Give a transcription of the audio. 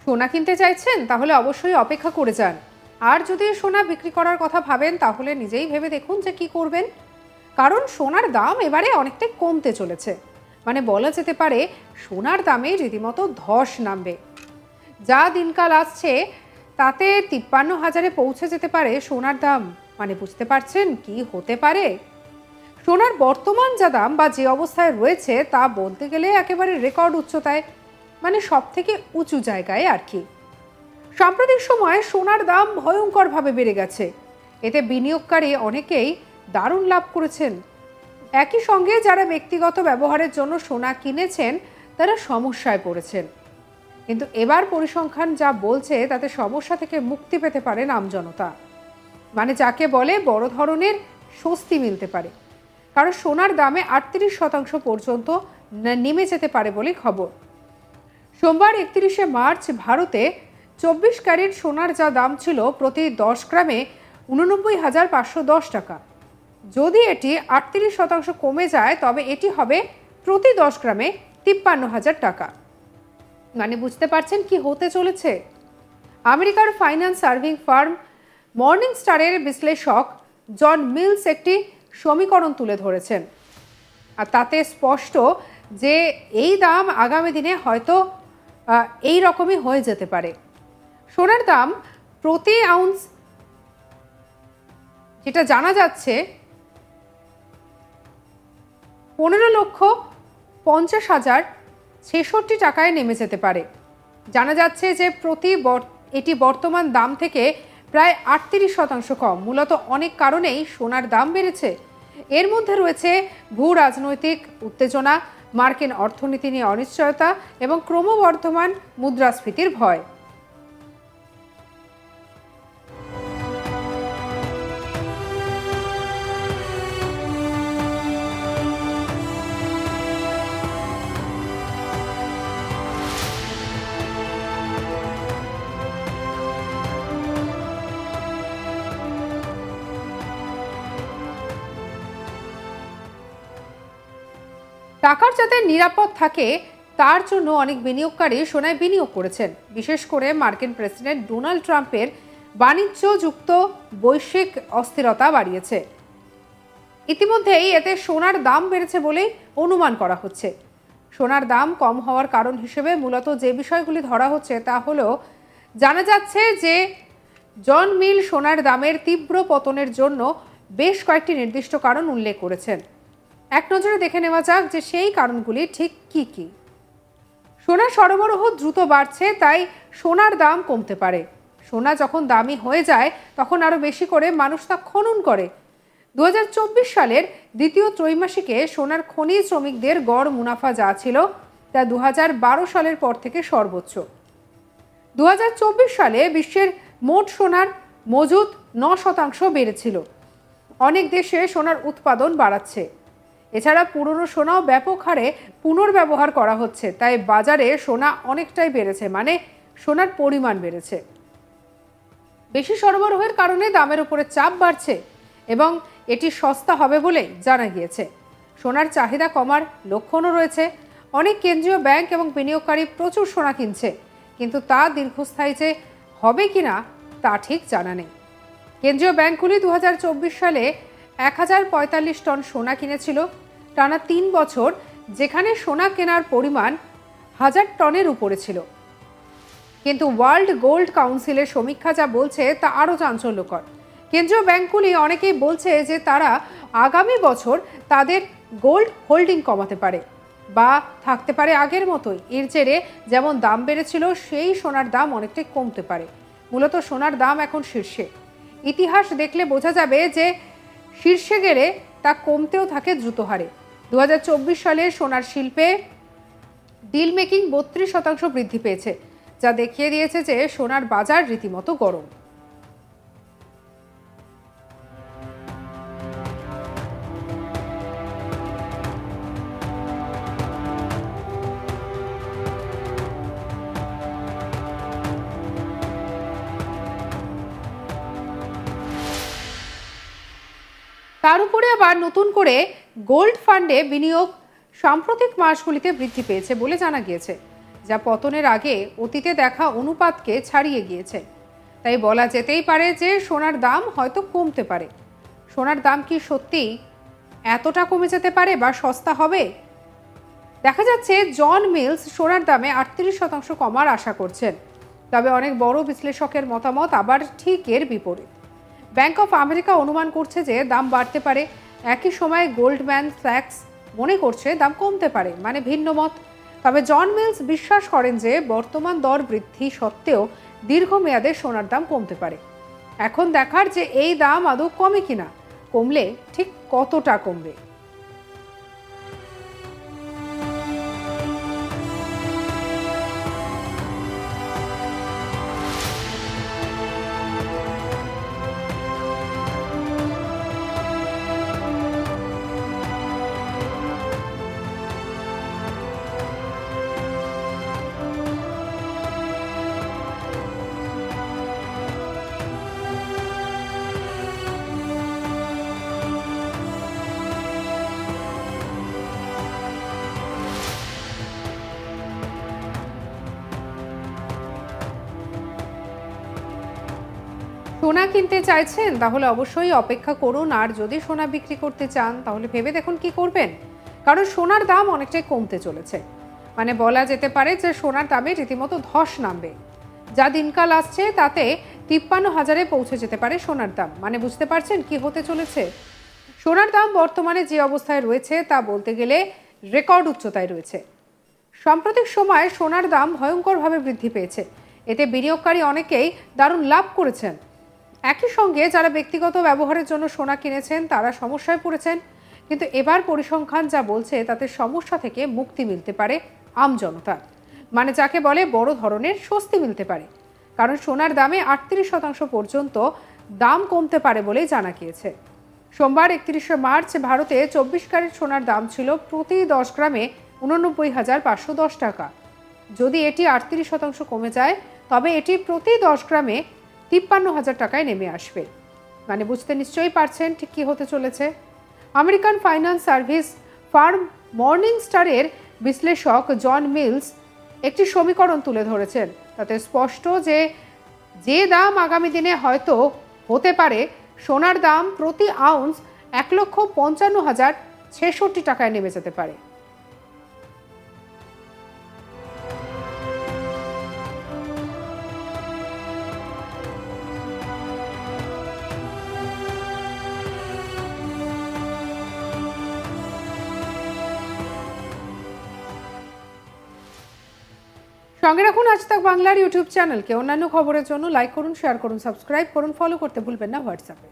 সোনা কিনতে চাইছেন তাহলে অবশ্যই অপেক্ষা করে যান। আর যদি সোনা বিক্রি করার কথা ভাবেন তাহলে নিজেই ভেবে দেখুন যে কি করবেন। কারণ সোনার দাম এবারে অনেকটাই কমতে চলেছে। মানে বলা যেতে পারে সোনার দামে রীতিমতো ধস নামবে। যা দিনকাল আসছে তাতে ৫৩,০০০-এ পৌঁছে যেতে পারে সোনার দাম। মানে বুঝতে পারছেন কি হতে পারে। সোনার বর্তমান যা দাম বা যে অবস্থায় রয়েছে তা বলতে গেলে একেবারে রেকর্ড উচ্চতায়, মানে সব থেকে উঁচু জায়গায় আর কি। সাম্প্রতিক সময়ে সোনার দাম ভয়ঙ্করভাবে বেড়ে গেছে। এতে বিনিয়োগকারী অনেকেই দারুণ লাভ করেছেন। একই সঙ্গে যারা ব্যক্তিগত ব্যবহারের জন্য সোনা কিনেছেন তারা সমস্যায় পড়েছেন। কিন্তু এবার পরিসংখ্যান যা বলছে তাতে সমস্যা থেকে মুক্তি পেতে পারেন আমজনতা। মানে যাকে বলে বড় ধরনের স্বস্তি মিলতে পারে। কারণ সোনার দামে ৩৮% পর্যন্ত নেমে যেতে পারে বলে খবর। সোমবার ৩১শে মার্চ ভারতে ২৪ ক্যারেট সোনার যা দাম ছিল প্রতি ১০ গ্রামে ৮৯,৫১০ টাকা। যদি এটি ৩৮% কমে যায় তবে এটি হবে প্রতি ১০ গ্রামে ৫৩,০০০ টাকা। মানে বুঝতে পারছেন কি হতে চলেছে। আমেরিকার ফাইন্যান্স সার্ভিং ফার্ম মর্নিং স্টারের বিশ্লেষক জন মিলস একটি সমীকরণ তুলে ধরেছেন। আর তাতে স্পষ্ট যে এই দাম আগামী দিনে হয়তো এই রকমই হয়ে যেতে পারে। সোনার দাম প্রতি আউন্স যেটা জানা যাচ্ছে ১৫,৫০,০৬৬ টাকায় নেমে যেতে পারে। জানা যাচ্ছে যে এটি বর্তমান দাম থেকে প্রায় ৩৮% কম। মূলত অনেক কারণেই সোনার দাম বেড়েছে। এর মধ্যে রয়েছে ভূ রাজনৈতিক উত্তেজনা, মার্কিন অর্থনীতি নিয়ে অনিশ্চয়তা এবং ক্রমবর্ধমান মুদ্রাস্ফীতির ভয়। টাকার যাতে নিরাপদ থাকে তার জন্য অনেক বিনিয়োগকারী সোনায় বিনিয়োগ করেছেন। বিশেষ করে মার্কিন প্রেসিডেন্ট ডোনাল্ড ট্রাম্পের বাণিজ্যযুক্ত বৈশ্বিক অস্থিরতা বাড়িয়েছে। ইতিমধ্যেই এতে সোনার দাম বেড়েছে বলেই অনুমান করা হচ্ছে। সোনার দাম কম হওয়ার কারণ হিসেবে মূলত যে বিষয়গুলি ধরা হচ্ছে তা হলো, জানা যাচ্ছে যে জন মিল সোনার দামের তীব্র পতনের জন্য বেশ কয়েকটি নির্দিষ্ট কারণ উল্লেখ করেছেন। এক নজরে দেখে নেওয়া যাক যে সেই কারণগুলি ঠিক কি কি। সোনার সরবরাহ দ্রুত বাড়ছে, তাই সোনার দাম কমতে পারে। সোনা যখন দামি হয়ে যায় তখন আরো বেশি করে মানুষ তা খনন করে। ২০২৪ সালের দ্বিতীয় ত্রৈমাসিকে সোনার খনি শ্রমিকদের গড় মুনাফা যা ছিল তা ২০১২ সালের পর থেকে সর্বোচ্চ। ২০২৪ সালে বিশ্বের মোট সোনার মজুদ ৯% বেড়েছিল। অনেক দেশে সোনার উৎপাদন বাড়াচ্ছে। এছাড়া পুরনো সোনাও ব্যাপক হারে পুনর্ব্যবহার করা হচ্ছে, তাই বাজারে সোনা অনেকটাই বেড়েছে। মানে সোনার পরিমাণ বেড়েছে। বেশি সরবরাহের কারণে দামের উপরে চাপ বাড়ছে এবং এটি সস্তা হবে বলে জানা গিয়েছে। সোনার চাহিদা কমার লক্ষণও রয়েছে। অনেক কেন্দ্রীয় ব্যাংক এবং বিনিয়োগকারী প্রচুর সোনা কিনছে, কিন্তু তা দীর্ঘস্থায়ী যে হবে কিনা তা ঠিক জানা নেই। কেন্দ্রীয় ব্যাংকগুলি ২০২৪ সালে ১,০৪৫ টন সোনা কিনেছিল টানা ৩ বছর, যেখানে সোনা কেনার পরিমাণ ১,০০০ টনের উপরে ছিল। কিন্তু ওয়ার্ল্ড গোল্ড কাউন্সিলের সমীক্ষা যা বলছে তা আরও চাঞ্চল্যকর। কেন্দ্রীয় ব্যাংকগুলি অনেকেই বলছে যে তারা আগামী বছর তাদের গোল্ড হোল্ডিং কমাতে পারে বা থাকতে পারে আগের মতোই। এর জেরে যেমন দাম বেড়েছিল সেই সোনার দাম অনেকটাই কমতে পারে। মূলত সোনার দাম এখন শীর্ষে। ইতিহাস দেখলে বোঝা যাবে যে শীর্ষে গেলে তা কমতেও থাকে দ্রুত হারে। ২০২৪ সালে সোনার শিল্পে ডিল মেকিং ৩২% বৃদ্ধি পেয়েছে, যা দেখিয়ে দিয়েছে যে সোনার বাজার রীতিমতো গরম। তার উপরে আবার নতুন করে গোল্ড ফান্ডে বিনিয়োগ সাম্প্রতিক মাসগুলিতে বৃদ্ধি পেয়েছে বলে জানা গিয়েছে। যা পতনের আগে অতীতে দেখা অনুপাতকে ছাড়িয়ে গিয়েছে। তাই বলা যেতেই পারে যে সোনার দাম হয়তো কমতে পারে। সোনার দাম কি সত্যিই এতটা কমে যেতে পারে বা সস্তা হবে? দেখা যাচ্ছে জন মিলস সোনার দামে 38% কমার আশা করছেন। তবে অনেক বড় বিশ্লেষকের মতামত আবার ঠিক এর বিপরীত। ব্যাংক অফ আমেরিকা অনুমান করছে যে দাম বাড়তে পারে। একই সময় গোল্ডম্যান স্যাক্স মনে করছে দাম কমতে পারে, মানে ভিন্ন মত। তবে জন মিলস বিশ্বাস করেন যে বর্তমান দর বৃদ্ধি সত্ত্বেও দীর্ঘমেয়াদে সোনার দাম কমতে পারে। এখন দেখার যে এই দাম আদৌ কমে কিনা, কমলে ঠিক কতটা কমবে। সোনা কিনতে চাইছেন তাহলে অবশ্যই অপেক্ষা করুন, আর যদি সোনা বিক্রি করতে চান তাহলে ভেবে দেখুন কি করবেন। কারণ সোনার দাম অনেকটাই কমতে চলেছে। মানে বলা যেতে পারে যে সোনার দামে রীতিমতো ধস নামবে। যা দিনকাল আসছে তাতে 53,000-এ পৌঁছে যেতে পারে সোনার দাম। মানে বুঝতে পারছেন কি হতে চলেছে। সোনার দাম বর্তমানে যে অবস্থায় রয়েছে তা বলতে গেলে রেকর্ড উচ্চতায় রয়েছে। সাম্প্রতিক সময়ে সোনার দাম ভয়ঙ্করভাবে বৃদ্ধি পেয়েছে। এতে বিনিয়োগকারী অনেকেই দারুণ লাভ করেছেন। একই সঙ্গে যারা ব্যক্তিগত ব্যবহারের জন্য সোনা কিনেছেন তারা সমস্যায় পড়েছেন। কিন্তু এবার পরিসংখ্যান যা বলছে তাতে সমস্যা থেকে মুক্তি মিলতে পারে আমজনতার। মানে যাকে বলে বড় ধরনের স্বস্তি মিলতে পারে। কারণ সোনার দামে 38% পর্যন্ত দাম কমতে পারে বলেই জানা গিয়েছে। সোমবার 31শে মার্চ ভারতে 24 ক্যারেট সোনার দাম ছিল প্রতি 10 গ্রামে 89,510 টাকা। যদি এটি 38% কমে যায় তবে এটি প্রতি 10 গ্রামে 53,000 টাকায় নেমে আসবে। মানে বুঝতে নিশ্চয়ই পারছেন ঠিক কী হতে চলেছে। American finance service farm morning স্টারের বিশ্লেষক জন মিলস একটি সমীকরণ তুলে ধরেছেন। তাতে স্পষ্ট যে দাম আগামী দিনে হয়তো হতে পারে, সোনার দাম প্রতি আউন্স 1,55,066 টাকায় নেমে যেতে পারে। সঙ্গে রাখুন আজ তাক বাংলার ইউটিউব চ্যানেলকে। অন্যান্য খবরের জন্য লাইক করুন, শেয়ার করুন, সাবস্ক্রাইব করুন, ফলো করতে ভুলবেন না হোয়াটসঅ্যাপে।